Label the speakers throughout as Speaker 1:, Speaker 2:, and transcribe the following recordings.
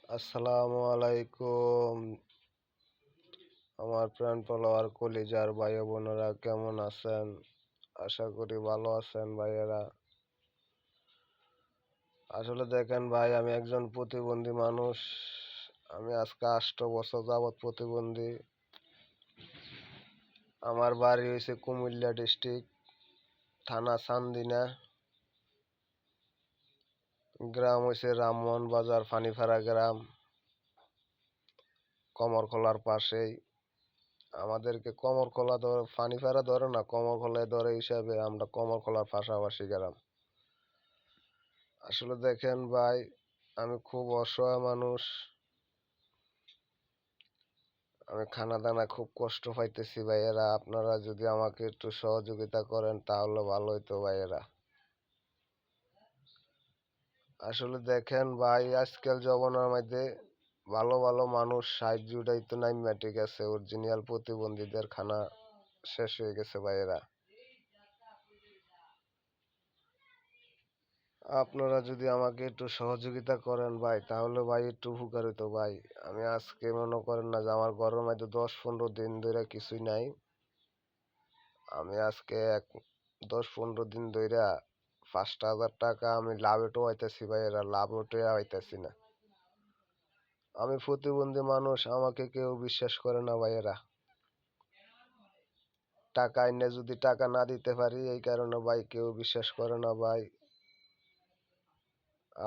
Speaker 1: আসসালামু আলাইকুম। আমার প্রাণ ফলোয়ার কলিজার ভাই বোনেরা কেমন আছেন? আশা করি ভালো আছেন ভাইয়েরা। আসলে দেখেন ভাই, আমি একজন প্রতিবন্ধী মানুষ। আমি আজকে 8 বছর যাবৎ প্রতিবন্ধী। আমার বাড়ি হয়েছে কুমিল্লা ডিস্ট্রিক্ট, থানা চান্দিনা। গ্রাম হয়েছে রামমোহন বাজার, ফানিফাড়া গ্রাম, কমরখোলার পাশেই। আমাদেরকে কমরখোলা ধরে, ফানিফাড়া ধরে না, কমরখোলায় ধরে হিসাবে আমরা কমরখোলার পাশাপাশি গ্রাম। আসলে দেখেন ভাই, আমি খুব অসহায় মানুষ। আমি খানা দানা খুব কষ্ট পাইতেছি ভাইয়েরা। আপনারা যদি আমাকে একটু সহযোগিতা করেন তাহলে ভালো হইতো ভাইয়েরা। আসলে দেখেন ভাই, আজকাল জমানার মধ্যে ভালো ভালো মানুষ সাহায্য উঠাইতো নাইমা, ঠিক আছে, অরিজিনাল প্রতিবন্ধীদের খানা শেষ হয়ে গেছে ভাইয়েরা। আপনারা যদি আমাকে একটু সহযোগিতা করেন ভাই, তাহলে ভাই একটু উপকার হইতো ভাই। আমি আজকে মনে করেন না যে আমার ঘরের মধ্যে 10-15 দিন ধরে কিছুই নাই। আমি আজকে 10-15 দিন ধরে 5,000 টাকা আমি লাভে টোয়াইতেছি ভাই, এরা লাভ উঠে হইতেছি না। আমি প্রতিবন্ধী মানুষ, আমাকে কেউ বিশ্বাস করে না ভাইয়েরা। টাকা এনে যদি টাকা না দিতে পারি, এই কারণে ভাই কেউ বিশ্বাস করে না ভাই।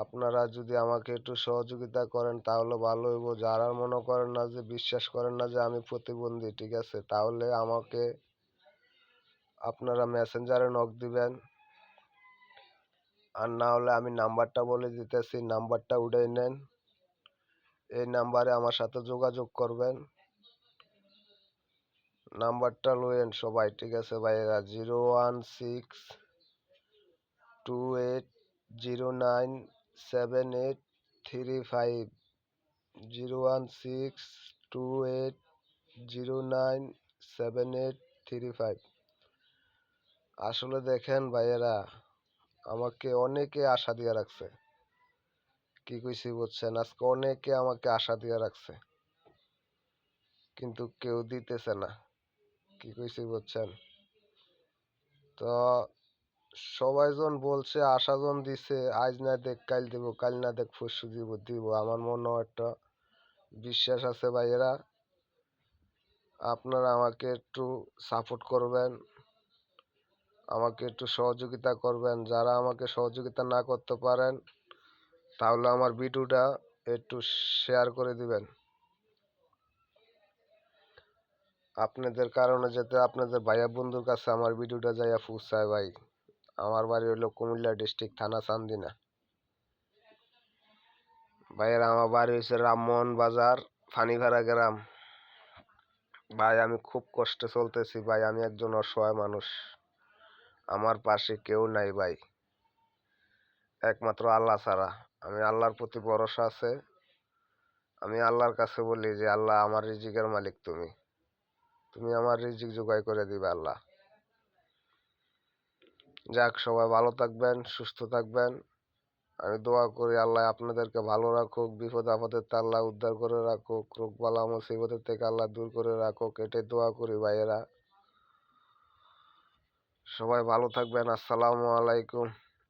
Speaker 1: আপনারা যদি আমাকে একটু সহযোগিতা করেন তাহলে ভালো হইব। যারা মনে করেন না যে, বিশ্বাস করেন না যে আমি প্রতিবন্ধী, ঠিক আছে, তাহলে আমাকে আপনারা মেসেঞ্জারে নক দিবেন। আর না হলে আমি নাম্বারটা বলে দিতেছি, নাম্বারটা উঠাই নেন। এই নাম্বারে আমার সাথে যোগাযোগ করবেন। নাম্বারটা লইয়েন সবাই, ঠিক আছে ভাইয়েরা। 01628097835। 01628097835। আসলে দেখেন ভাইয়েরা, আমাকে অনেকে আশা দিয়ে রাখছে। কি কইছি বুঝছেন? আজকে অনেকে আমাকে আশা দিয়ে রাখছে, কিন্তু কেউ দিতেছে না। কি কইছি বুঝছেন? তো সবাই জন বলছে, আশা জন দিছে, আজ না দেখ কাল দিব, কাল না দেখ পরশু দিব দিব। আমার মনে একটা বিশ্বাস আছে ভাইয়েরা। আপনারা আমাকে একটু সাপোর্ট করবেন, আমাকে একটু সহযোগিতা করবেন। যারা আমাকে সহযোগিতা না করতে পারেন, তাহলে আমার ভিডিওটা একটু শেয়ার করে দিবেন। আপনাদের কারণে যাতে আপনাদের ভাইয়া বন্ধুর কাছে আমার ভিডিওটা যাইয়া পৌঁছায় ভাই। আমার বাড়ি হলো কুমিল্লা ডিস্ট্রিক্ট, থানা চান্দিনা। ভাইয়েরা, আমার বাড়ি হচ্ছে রামমোহন বাজার, ফানিভাড়া গ্রাম। ভাই, আমি খুব কষ্টে চলতেছি ভাই। আমি একজন অসহায় মানুষ, আমার পাশে কেউ নাই ভাই, একমাত্র আল্লাহ ছাড়া। আমি আল্লাহর প্রতি ভরসা আছে। আমি আল্লাহর কাছে বলি যে, আল্লাহ, আমার রিজিকের মালিক তুমি, তুমি আমার রিজিক জোগাড় করে দিবে আল্লাহ। যাক, সবাই ভালো থাকবেন, সুস্থ থাকবেন। আমি দোয়া করি আল্লাহ আপনাদেরকে ভালো রাখুক, বিপদ আপদের থেকে আল্লাহ উদ্ধার করে রাখুক, রোগ বালা মুসিবতের থেকে আল্লাহ দূর করে রাখুক, এটাই দোয়া করি ভাইয়েরা। সবাই ভালো থাকবেন। আসসালামু আলাইকুম।